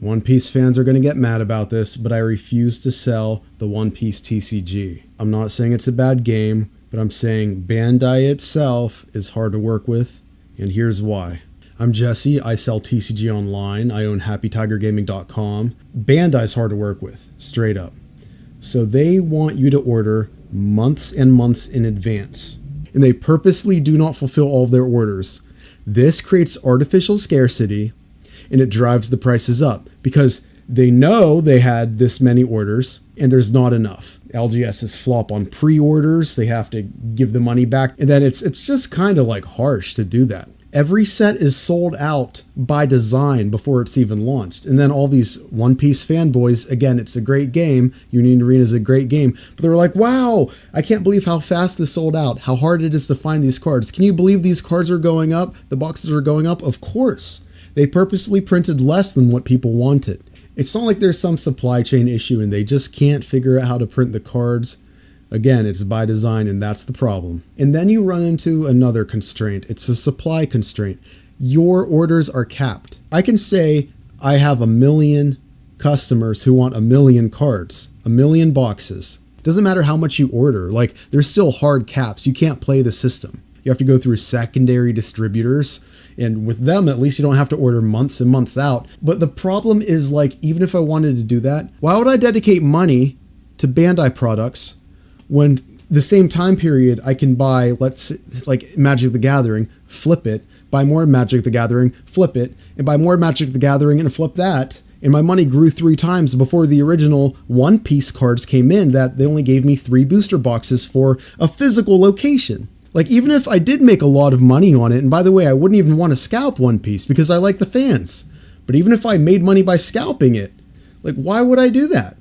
One Piece fans are going to get mad about this, but I refuse to sell the One Piece TCG. I'm not saying it's a bad game, but I'm saying Bandai itself is hard to work with, and here's why. I'm Jesse, I sell TCG online, I own HappyTigerGaming.com. Bandai's hard to work with, straight up. So they want you to order months and months in advance, and they purposely do not fulfill all of their orders. This creates artificial scarcity, and it drives the prices up because they know they had this many orders and there's not enough. LGS's flop on pre-orders, they have to give the money back, and then it's just kind of like harsh to do that. Every set is sold out by design before it's even launched. And then all these One Piece fanboys, again, it's a great game. Union Arena is a great game. But they're like, wow, I can't believe how fast this sold out, how hard it is to find these cards. Can you believe these cards are going up? The boxes are going up? Of course. They purposely printed less than what people wanted. It's not like there's some supply chain issue and they just can't figure out how to print the cards. Again, it's by design, and that's the problem. And then you run into another constraint. It's a supply constraint. Your orders are capped. I can say I have 1 million customers who want 1 million cards, 1 million boxes. Doesn't matter how much you order. Like, there's still hard caps. You can't play the system. You have to go through secondary distributors. And with them, at least you don't have to order months and months out. But the problem is, like, even if I wanted to do that, why would I dedicate money to Bandai products when the same time period I can buy, let's say, like Magic the Gathering, flip it, buy more Magic the Gathering, flip it, and buy more Magic the Gathering and flip that. And my money grew 3 times before the original One Piece cards came in that they only gave me 3 booster boxes for a physical location. Like, even if I did make a lot of money on it, and by the way, I wouldn't even want to scalp One Piece because I like the fans. But even if I made money by scalping it, like, why would I do that?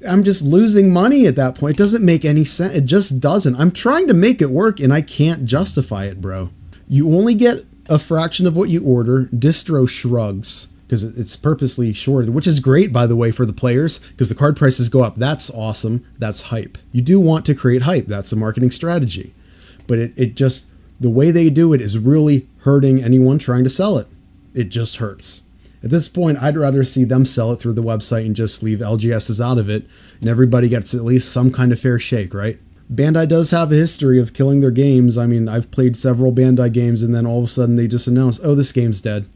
I'm just losing money at that point. It doesn't make any sense. It just doesn't. I'm trying to make it work and I can't justify it, bro. You only get a fraction of what you order. Distro shrugs because it's purposely shorted, which is great, by the way, for the players because the card prices go up. That's awesome. That's hype. You do want to create hype. That's a marketing strategy. But it just, the way they do it is really hurting anyone trying to sell it. It just hurts. At this point, I'd rather see them sell it through the website and just leave LGSs out of it, and everybody gets at least some kind of fair shake, right? Bandai does have a history of killing their games. I mean, I've played several Bandai games, and then all of a sudden they just announce, oh, this game's dead.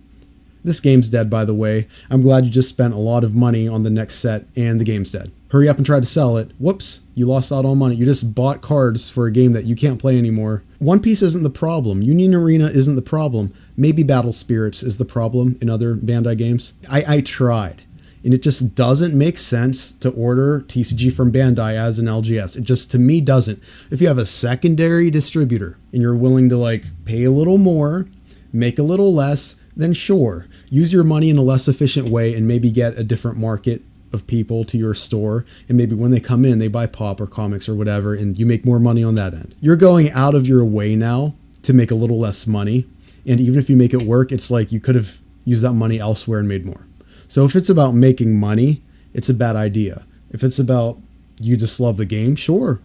This game's dead, by the way. I'm glad you just spent a lot of money on the next set, and the game's dead. Hurry up and try to sell it. Whoops, you lost out on money. You just bought cards for a game that you can't play anymore. One Piece isn't the problem. Union Arena isn't the problem. Maybe Battle Spirits is the problem in other Bandai games. I tried, and it just doesn't make sense to order TCG from Bandai as an LGS. It just, to me, doesn't. If you have a secondary distributor and you're willing to, like, pay a little more, make a little less, then sure. Use your money in a less efficient way and maybe get a different market of people to your store, and maybe when they come in they buy pop or comics or whatever, and you make more money on that end. You're going out of your way now to make a little less money, and even if you make it work, it's like you could have used that money elsewhere and made more. So if it's about making money, it's a bad idea. If it's about you just love the game, sure.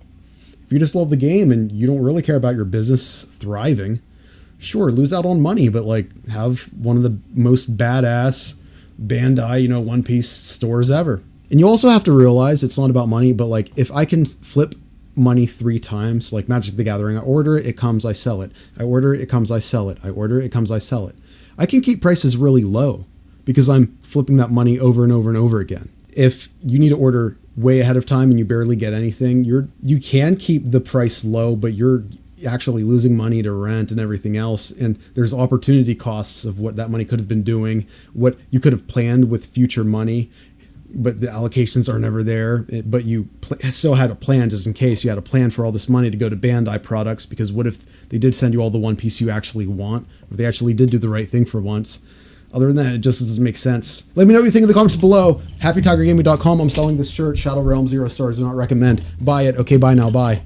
If you just love the game and you don't really care about your business thriving, sure, lose out on money, but like have one of the most badass Bandai, One Piece stores ever. And you also have to realize it's not about money, but like if I can flip money 3 times, like Magic the Gathering, I order it, it comes, I sell it. I order it, it comes, I sell it. I order it, it comes, I sell it. I can keep prices really low because I'm flipping that money over and over and over again. If you need to order way ahead of time and you barely get anything, you can keep the price low, but you're actually losing money to rent and everything else, and there's opportunity costs of what that money could have been doing, what you could have planned with future money, but the allocations are never there. But you still had a plan just in case. You had a plan for all this money to go to Bandai products, because what if they did send you all the One Piece you actually want, if they actually did do the right thing for once? Other than that, it just doesn't make sense. Let me know what you think in the comments below. HappyTigerGaming.com. I'm selling this shirt, Shadow Realm 0 stars. Do not recommend. Buy it. Okay, bye now. Bye.